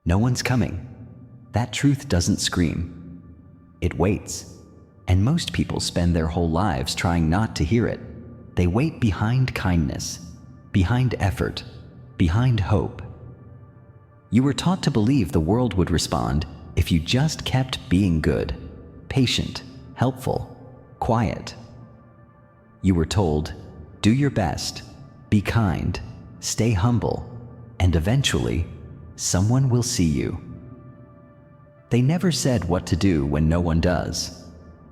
No one's coming. That truth doesn't scream. It waits. And most people spend their whole lives trying not to hear it. They wait behind kindness, behind effort, behind hope. You were taught to believe the world would respond if you just kept being good, patient, helpful, quiet. You were told, do your best, be kind, stay humble, and eventually, someone will see you. They never said what to do when no one does,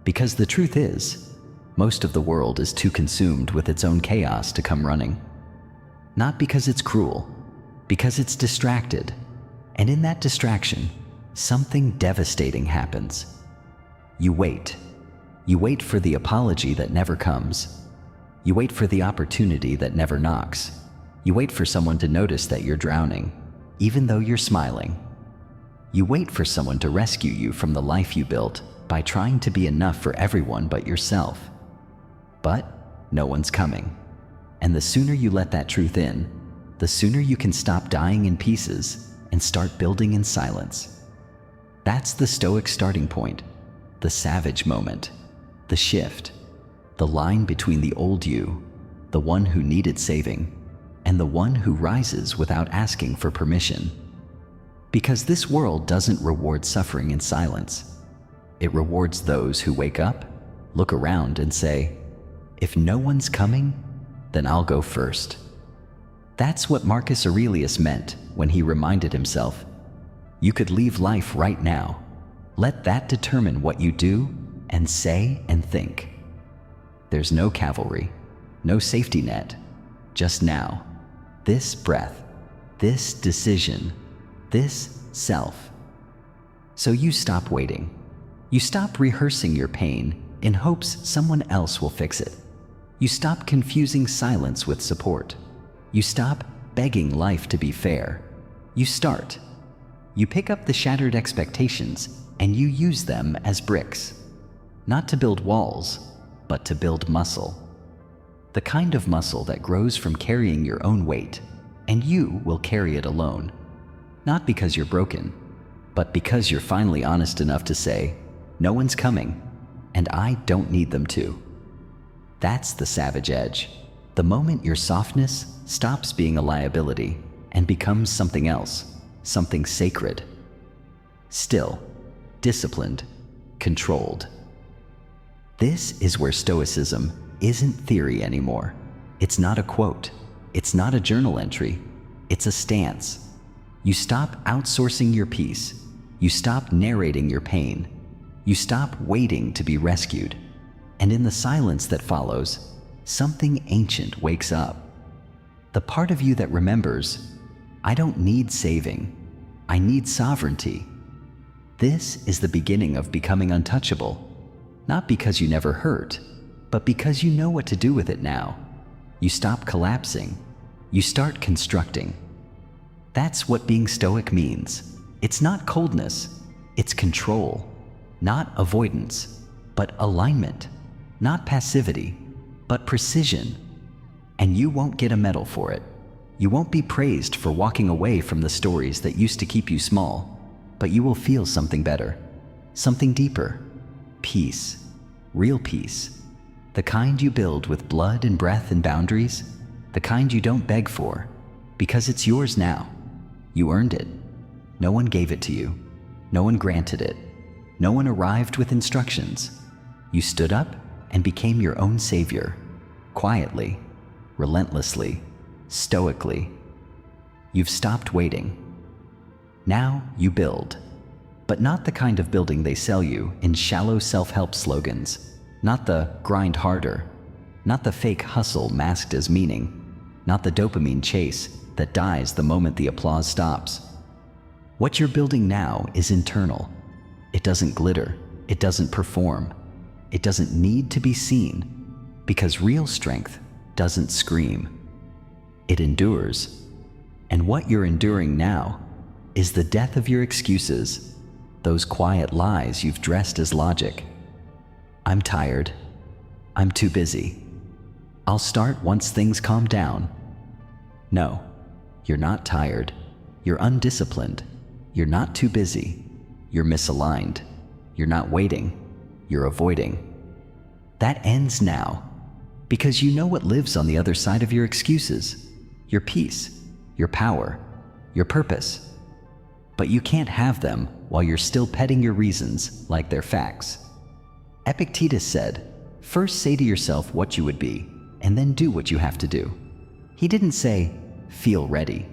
because the truth is, most of the world is too consumed with its own chaos to come running. Not because it's cruel, because it's distracted, and in that distraction, something devastating happens. You wait. You wait for the apology that never comes. You wait for the opportunity that never knocks. You wait for someone to notice that you're drowning, even though you're smiling. You wait for someone to rescue you from the life you built by trying to be enough for everyone but yourself. But no one's coming. And the sooner you let that truth in, the sooner you can stop dying in pieces and start building in silence. That's the Stoic starting point, the savage moment, the shift, the line between the old you, the one who needed saving, and the one who rises without asking for permission. Because this world doesn't reward suffering in silence. It rewards those who wake up, look around, and say, if no one's coming, then I'll go first. That's what Marcus Aurelius meant when he reminded himself, you could leave life right now. Let that determine what you do and say and think. There's no cavalry, no safety net, just now. This breath, this decision, this self. So you stop waiting. You stop rehearsing your pain in hopes someone else will fix it. You stop confusing silence with support. You stop begging life to be fair. You start. You pick up the shattered expectations and you use them as bricks. Not to build walls, but to build muscle. The kind of muscle that grows from carrying your own weight, and you will carry it alone. Not because you're broken, but because you're finally honest enough to say, no one's coming, and I don't need them to. That's the savage edge. The moment your softness stops being a liability and becomes something else, something sacred. Still, disciplined, controlled. This is where Stoicism isn't theory anymore. It's not a quote. It's not a journal entry. It's a stance. You stop outsourcing your peace. You stop narrating your pain. You stop waiting to be rescued. And in the silence that follows, something ancient wakes up. The part of you that remembers, I don't need saving. I need sovereignty. This is the beginning of becoming untouchable. Not because you never hurt, but because you know what to do with it now. You stop collapsing. You start constructing. That's what being Stoic means. It's not coldness, it's control. Not avoidance, but alignment. Not passivity, but precision. And you won't get a medal for it. You won't be praised for walking away from the stories that used to keep you small, but you will feel something better, something deeper. Peace, real peace. The kind you build with blood and breath and boundaries, the kind you don't beg for, because it's yours now. You earned it. No one gave it to you. No one granted it. No one arrived with instructions. You stood up and became your own savior, quietly, relentlessly, stoically. You've stopped waiting. Now you build. But not the kind of building they sell you in shallow self-help slogans. Not the grind harder. Not the fake hustle masked as meaning. Not the dopamine chase that dies the moment the applause stops. What you're building now is internal. It doesn't glitter. It doesn't perform. It doesn't need to be seen, because real strength doesn't scream. It endures. And what you're enduring now is the death of your excuses, those quiet lies you've dressed as logic. I'm tired. I'm too busy. I'll start once things calm down. No, you're not tired. You're undisciplined. You're not too busy. You're misaligned. You're not waiting. You're avoiding. That ends now, because you know what lives on the other side of your excuses: your peace, your power, your purpose. But you can't have them while you're still petting your reasons like they're facts. Epictetus said, first say to yourself what you would be, and then do what you have to do. He didn't say, feel ready.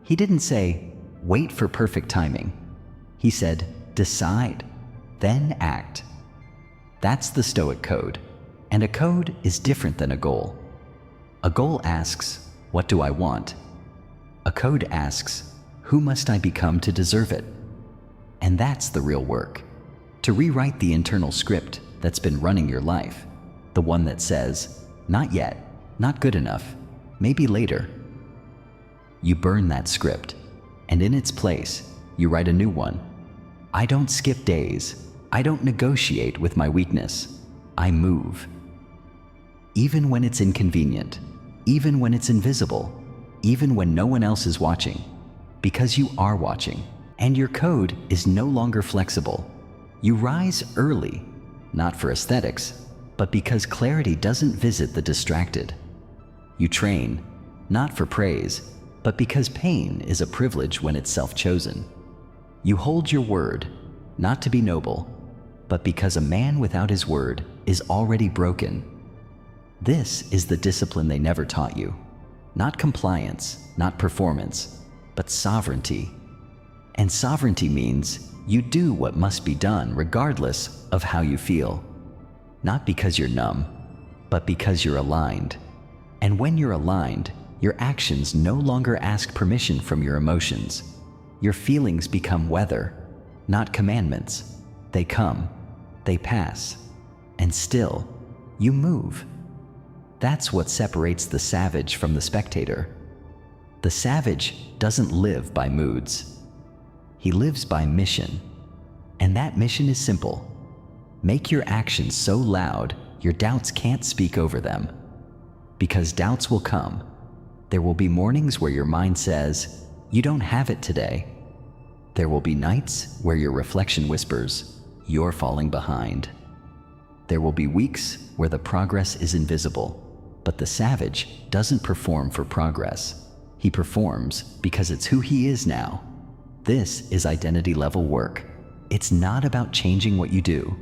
He didn't say, wait for perfect timing. He said, decide, then act. That's the Stoic code. And a code is different than a goal. A goal asks, what do I want? A code asks, who must I become to deserve it? And that's the real work. To rewrite the internal script that's been running your life. The one that says, not yet, not good enough, maybe later. You burn that script, and in its place, you write a new one. I don't skip days. I don't negotiate with my weakness. I move. Even when it's inconvenient, even when it's invisible, even when no one else is watching, because you are watching, and your code is no longer flexible. You rise early, not for aesthetics, but because clarity doesn't visit the distracted. You train, not for praise, but because pain is a privilege when it's self-chosen. You hold your word, not to be noble, but because a man without his word is already broken. This is the discipline they never taught you. Not compliance, not performance, but sovereignty. And sovereignty means you do what must be done regardless of how you feel. Not because you're numb, but because you're aligned. And when you're aligned, your actions no longer ask permission from your emotions. Your feelings become weather, not commandments. They come, they pass, and still, you move. That's what separates the savage from the spectator. The savage doesn't live by moods. He lives by mission. And that mission is simple. Make your actions so loud your doubts can't speak over them. Because doubts will come. There will be mornings where your mind says, you don't have it today. There will be nights where your reflection whispers, you're falling behind. There will be weeks where the progress is invisible, but the savage doesn't perform for progress. He performs because it's who he is now. This is identity-level work. It's not about changing what you do.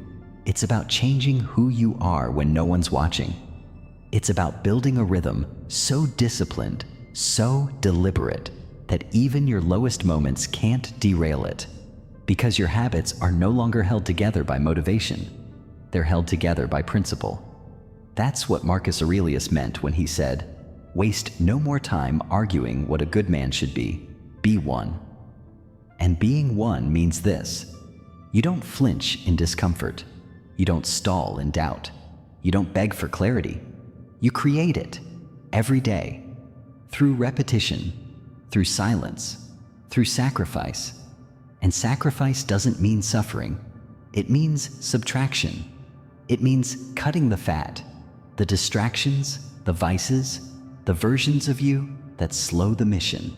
It's about changing who you are when no one's watching. It's about building a rhythm so disciplined, so deliberate, that even your lowest moments can't derail it. Because your habits are no longer held together by motivation. They're held together by principle. That's what Marcus Aurelius meant when he said, waste no more time arguing what a good man should be one. And being one means this: you don't flinch in discomfort. You don't stall in doubt. You don't beg for clarity. You create it every day, through repetition, through silence, through sacrifice. And sacrifice doesn't mean suffering. It means subtraction. It means cutting the fat, the distractions, the vices, the versions of you that slow the mission.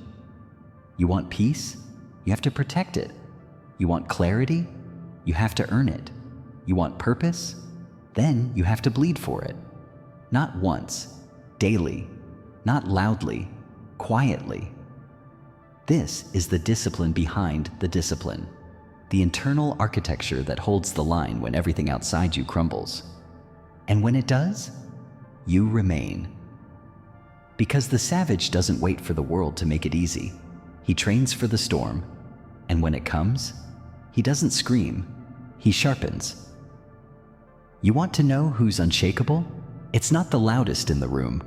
You want peace? You have to protect it. You want clarity? You have to earn it. You want purpose? Then you have to bleed for it. Not once, daily, not loudly, quietly. This is the discipline behind the discipline, the internal architecture that holds the line when everything outside you crumbles. And when it does, you remain. Because the savage doesn't wait for the world to make it easy. He trains for the storm, and when it comes, he doesn't scream, he sharpens. You want to know who's unshakable? It's not the loudest in the room.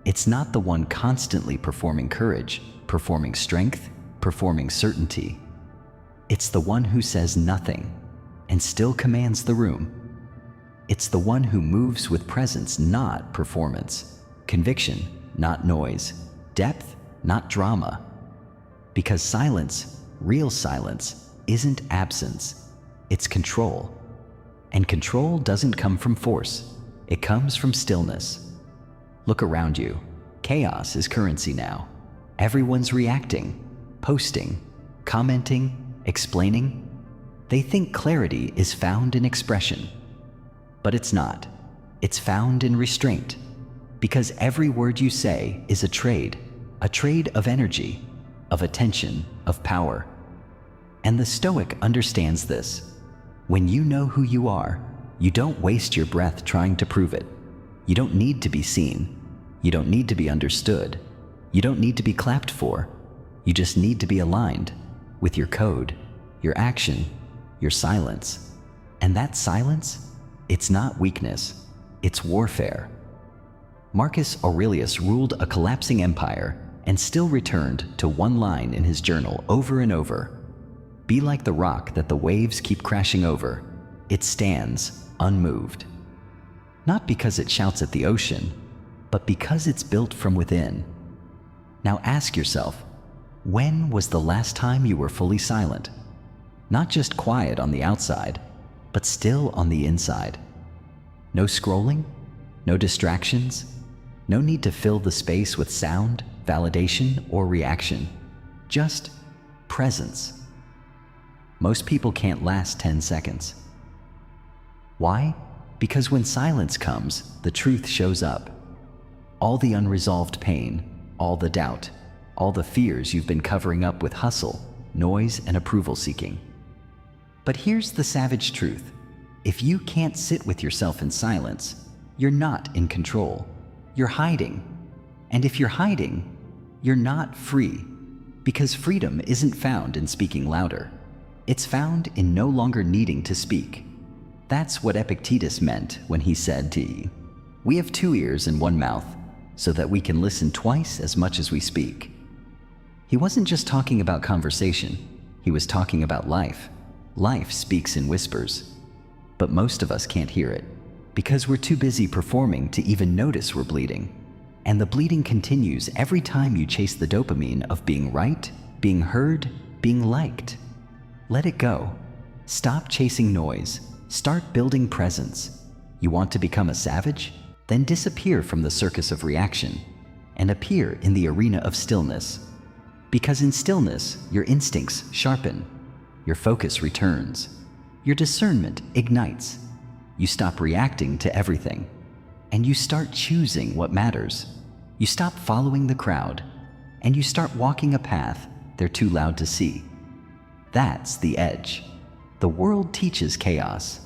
It's not the one constantly performing courage, performing strength, performing certainty. It's the one who says nothing and still commands the room. It's the one who moves with presence, not performance, conviction, not noise, depth, not drama. Because silence, real silence, isn't absence, it's control. And control doesn't come from force, it comes from stillness. Look around you. Chaos is currency now. Everyone's reacting, posting, commenting, explaining. They think clarity is found in expression. But it's not. It's found in restraint. Because every word you say is a trade of energy, of attention, of power. And the Stoic understands this. When you know who you are, you don't waste your breath trying to prove it. You don't need to be seen. You don't need to be understood. You don't need to be clapped for. You just need to be aligned with your code, your action, your silence. And that silence, it's not weakness, it's warfare. Marcus Aurelius ruled a collapsing empire and still returned to one line in his journal over and over. Be like the rock that the waves keep crashing over. It stands unmoved. Not because it shouts at the ocean, but because it's built from within. Now ask yourself, when was the last time you were fully silent? Not just quiet on the outside, but still on the inside. No scrolling, no distractions, no need to fill the space with sound, validation, or reaction. Just presence. Most people can't last 10 seconds. Why? Because when silence comes, the truth shows up. All the unresolved pain, all the doubt, all the fears you've been covering up with hustle, noise, and approval seeking. But here's the savage truth. If you can't sit with yourself in silence, you're not in control. You're hiding. And if you're hiding, you're not free. Because freedom isn't found in speaking louder. It's found in no longer needing to speak. That's what Epictetus meant when he said to you, "We have 2 ears and 1 mouth, so that we can listen twice as much as we speak." He wasn't just talking about conversation, he was talking about life. Life speaks in whispers. But most of us can't hear it, because we're too busy performing to even notice we're bleeding. And the bleeding continues every time you chase the dopamine of being right, being heard, being liked. Let it go. Stop chasing noise. Start building presence. You want to become a savage? Then disappear from the circus of reaction and appear in the arena of stillness. Because in stillness, your instincts sharpen, your focus returns, your discernment ignites. You stop reacting to everything, and you start choosing what matters. You stop following the crowd, and you start walking a path they're too loud to see. That's the edge. The world teaches chaos.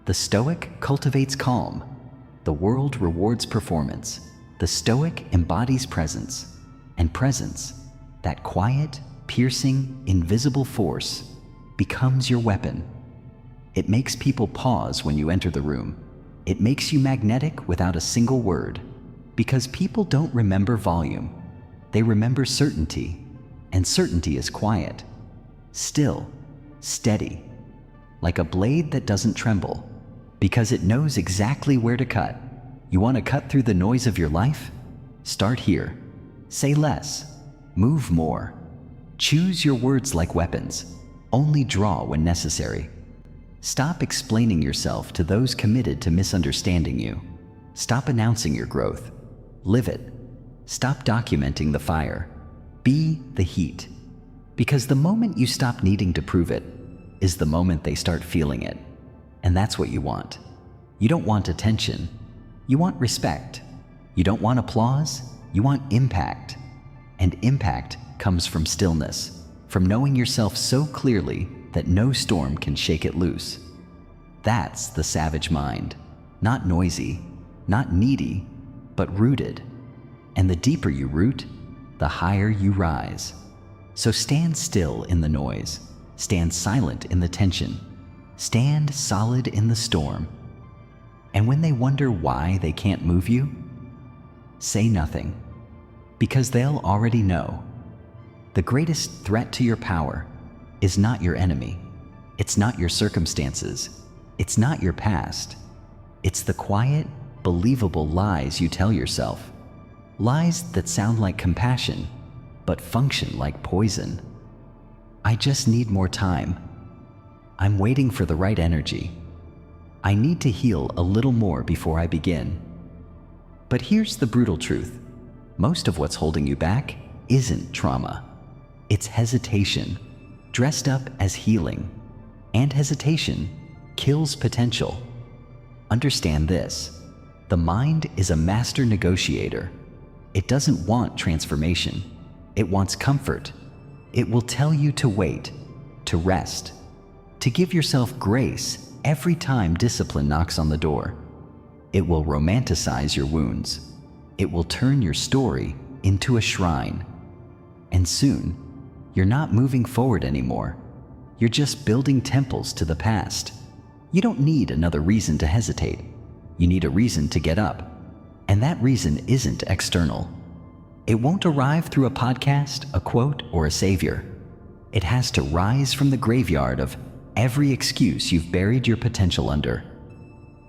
The Stoic cultivates calm. The world rewards performance. The Stoic embodies presence. And presence, that quiet, piercing, invisible force, becomes your weapon. It makes people pause when you enter the room. It makes you magnetic without a single word. Because people don't remember volume. They remember certainty. And certainty is quiet. Still, steady. Like a blade that doesn't tremble. Because it knows exactly where to cut. You want to cut through the noise of your life? Start here. Say less. Move more. Choose your words like weapons. Only draw when necessary. Stop explaining yourself to those committed to misunderstanding you. Stop announcing your growth. Live it. Stop documenting the fire. Be the heat. Because the moment you stop needing to prove it is the moment they start feeling it. And that's what you want. You don't want attention. You want respect. You don't want applause. You want impact. And impact comes from stillness, from knowing yourself so clearly that no storm can shake it loose. That's the savage mind. Not noisy, not needy, but rooted. And the deeper you root, the higher you rise. So stand still in the noise. Stand silent in the tension. Stand solid in the storm. And when they wonder why they can't move you, say nothing. Because they'll already know. The greatest threat to your power is not your enemy. It's not your circumstances. It's not your past. It's the quiet, believable lies you tell yourself. Lies that sound like compassion, but function like poison. I just need more time. I'm waiting for the right energy. I need to heal a little more before I begin. But here's the brutal truth. Most of what's holding you back isn't trauma. It's hesitation. dressed up as healing, and hesitation kills potential. Understand this: the mind is a master negotiator. It doesn't want transformation. It wants comfort. It will tell you to wait, to rest, to give yourself grace every time discipline knocks on the door. It will romanticize your wounds. It will turn your story into a shrine. And soon, you're not moving forward anymore. You're just building temples to the past. You don't need another reason to hesitate. You need a reason to get up. And that reason isn't external. It won't arrive through a podcast, a quote, or a savior. It has to rise from the graveyard of every excuse you've buried your potential under.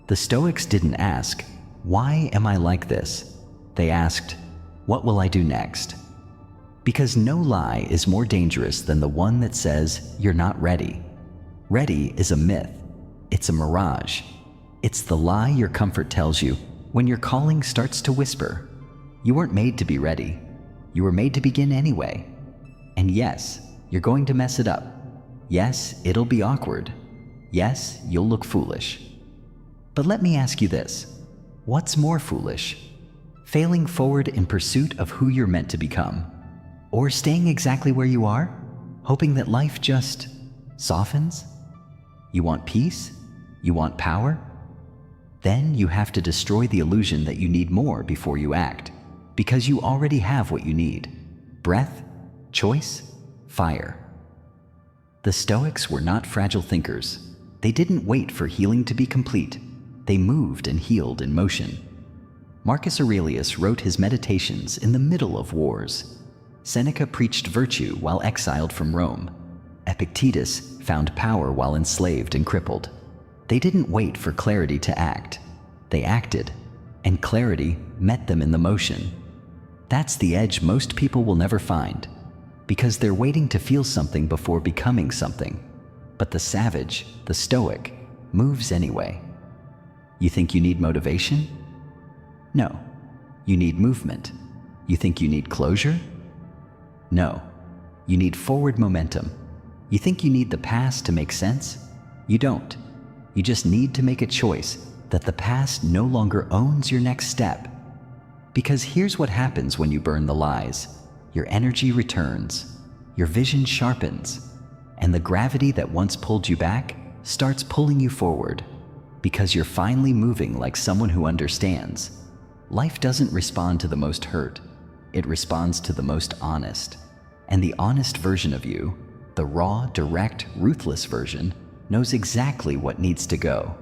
The Stoics didn't ask, "Why am I like this?" They asked, "What will I do next?" Because no lie is more dangerous than the one that says you're not ready. Ready is a myth. It's a mirage. It's the lie your comfort tells you when your calling starts to whisper. You weren't made to be ready. You were made to begin anyway. And yes, you're going to mess it up. Yes, it'll be awkward. Yes, you'll look foolish. But let me ask you this: what's more foolish? Failing forward in pursuit of who you're meant to become? Or staying exactly where you are, hoping that life just softens? You want peace? You want power? Then you have to destroy the illusion that you need more before you act, because you already have what you need: breath, choice, fire. The Stoics were not fragile thinkers. They didn't wait for healing to be complete. They moved and healed in motion. Marcus Aurelius wrote his meditations in the middle of wars. Seneca preached virtue while exiled from Rome. Epictetus found power while enslaved and crippled. They didn't wait for clarity to act. They acted, and clarity met them in the motion. That's the edge most people will never find, because they're waiting to feel something before becoming something. But the savage, the Stoic, moves anyway. You think you need motivation? No. You need movement. You think you need closure? No. You need forward momentum. You think you need the past to make sense? You don't. You just need to make a choice that the past no longer owns your next step. Because here's what happens when you burn the lies. Your energy returns, your vision sharpens, and the gravity that once pulled you back starts pulling you forward, because you're finally moving like someone who understands. Life doesn't respond to the most hurt. It responds to the most honest. And the honest version of you, the raw, direct, ruthless version, knows exactly what needs to go.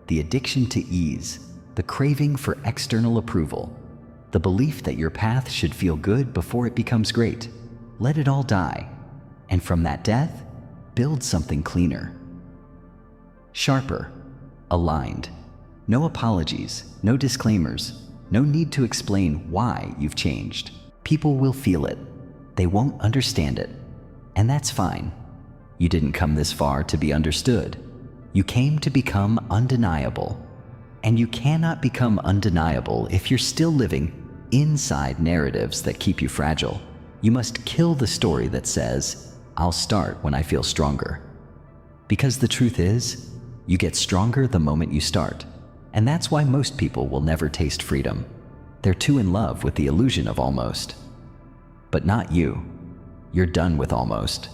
The addiction to ease, the craving for external approval, the belief that your path should feel good before it becomes great. Let it all die. And from that death, build something cleaner. Sharper, aligned. No apologies, no disclaimers, no need to explain why you've changed. People will feel it. They won't understand it. And that's fine. You didn't come this far to be understood. You came to become undeniable. And you cannot become undeniable if you're still living inside narratives that keep you fragile. You must kill the story that says, "I'll start when I feel stronger." Because the truth is, you get stronger the moment you start. And that's why most people will never taste freedom. They're too in love with the illusion of almost. But not you. You're done with almost.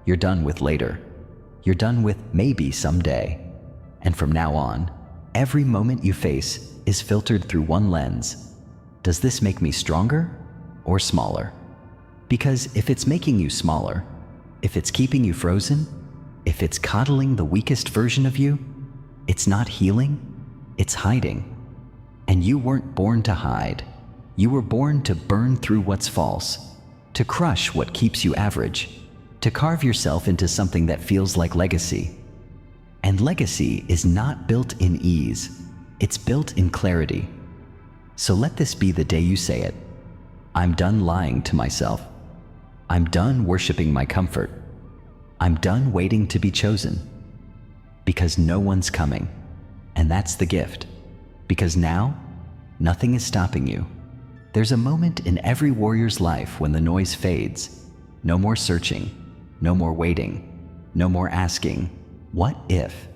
You're done with later. You're done with maybe someday. And from now on, every moment you face is filtered through one lens. Does this make me stronger or smaller? Because if it's making you smaller, if it's keeping you frozen, if it's coddling the weakest version of you, it's not healing, it's hiding. And you weren't born to hide. You were born to burn through what's false, to crush what keeps you average, to carve yourself into something that feels like legacy. And legacy is not built in ease, it's built in clarity. So let this be the day you say it. I'm done lying to myself. I'm done worshiping my comfort. I'm done waiting to be chosen. Because no one's coming. And that's the gift. Because now, nothing is stopping you. There's a moment in every warrior's life when the noise fades. No more searching, no more waiting, No more asking, what if?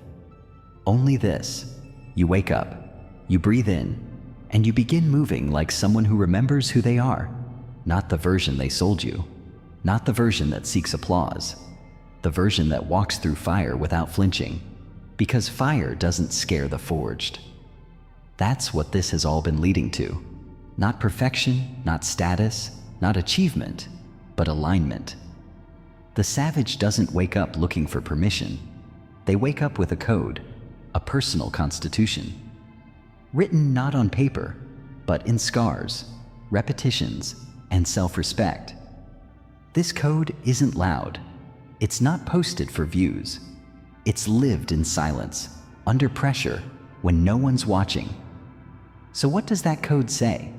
Only this: you wake up, you breathe in, and you begin moving like someone who remembers who they are, not the version they sold you, not the version that seeks applause, the version that walks through fire without flinching, because fire doesn't scare the forged. That's what this has all been leading to. Not perfection, not status, not achievement, but alignment. The savage doesn't wake up looking for permission. They wake up with a code, a personal constitution, written not on paper, but in scars, repetitions, and self-respect. This code isn't loud. It's not posted for views. It's lived in silence, under pressure, when no one's watching. So what does that code say?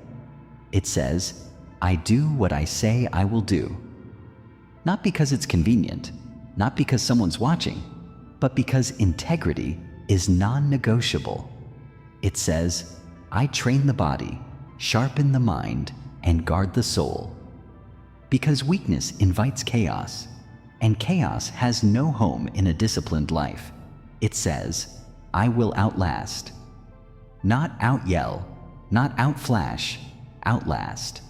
It says, I do what I say I will do. Not because it's convenient, not because someone's watching, but because integrity is non-negotiable. It says, I train the body, sharpen the mind, and guard the soul. Because weakness invites chaos, and chaos has no home in a disciplined life. It says, I will outlast. Not out-yell, not out-flash, outlast.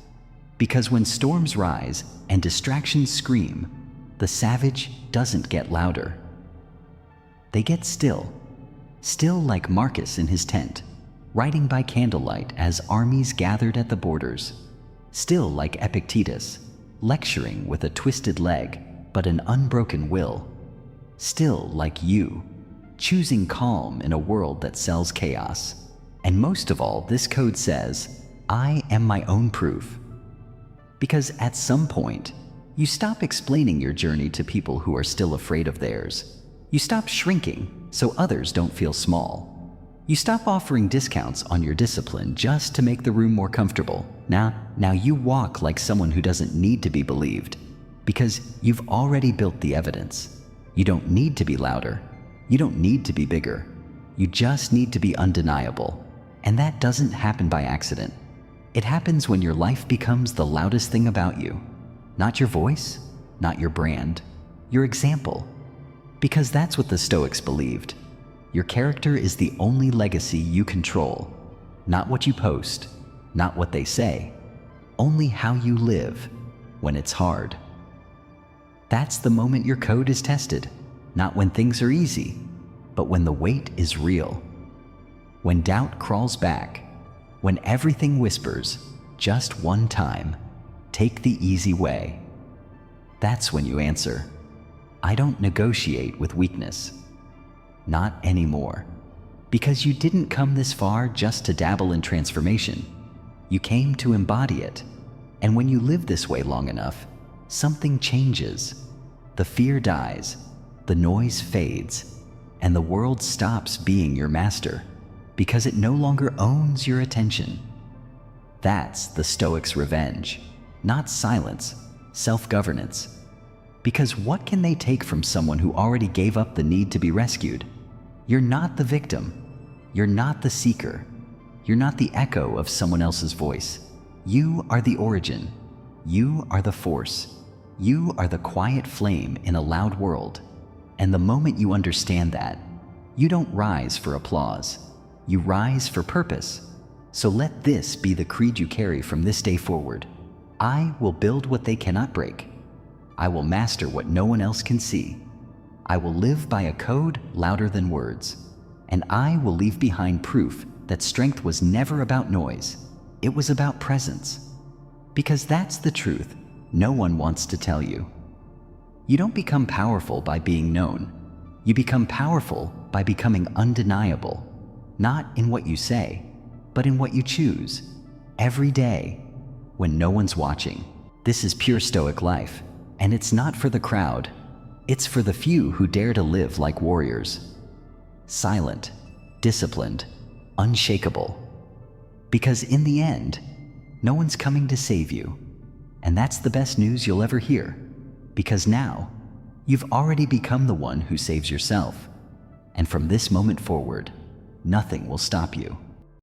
Because when storms rise and distractions scream, the savage doesn't get louder. They get still, still like Marcus in his tent, writing by candlelight as armies gathered at the borders, still like Epictetus, lecturing with a twisted leg but an unbroken will, still like you, choosing calm in a world that sells chaos. And most of all, this code says, I am my own proof. Because at some point, you stop explaining your journey to people who are still afraid of theirs. You stop shrinking so others don't feel small. You stop offering discounts on your discipline just to make the room more comfortable. Now you walk like someone who doesn't need to be believed, because you've already built the evidence. You don't need to be louder. You don't need to be bigger. You just need to be undeniable. And that doesn't happen by accident. It happens when your life becomes the loudest thing about you. Not your voice, not your brand, your example. Because that's what the Stoics believed. Your character is the only legacy you control. Not what you post, not what they say, only how you live when it's hard. That's the moment your code is tested, not when things are easy, but when the weight is real. When doubt crawls back, when everything whispers, just one time, take the easy way. That's when you answer, I don't negotiate with weakness. Not anymore. Because you didn't come this far just to dabble in transformation. You came to embody it. And when you live this way long enough, something changes. The fear dies, the noise fades, and the world stops being your master, because it no longer owns your attention. That's the Stoics' revenge, not silence, self-governance. Because what can they take from someone who already gave up the need to be rescued? You're not the victim. You're not the seeker. You're not the echo of someone else's voice. You are the origin. You are the force. You are the quiet flame in a loud world. And the moment you understand that, you don't rise for applause. You rise for purpose. So let this be the creed you carry from this day forward. I will build what they cannot break. I will master what no one else can see. I will live by a code louder than words. And I will leave behind proof that strength was never about noise. It was about presence. Because that's the truth no one wants to tell you. You don't become powerful by being known. You become powerful by becoming undeniable. Not in what you say, but in what you choose, every day, when no one's watching. This is pure Stoic life, and it's not for the crowd. It's for the few who dare to live like warriors. Silent, disciplined, unshakable. Because in the end, no one's coming to save you. And that's the best news you'll ever hear. Because now, you've already become the one who saves yourself. And from this moment forward, nothing will stop you.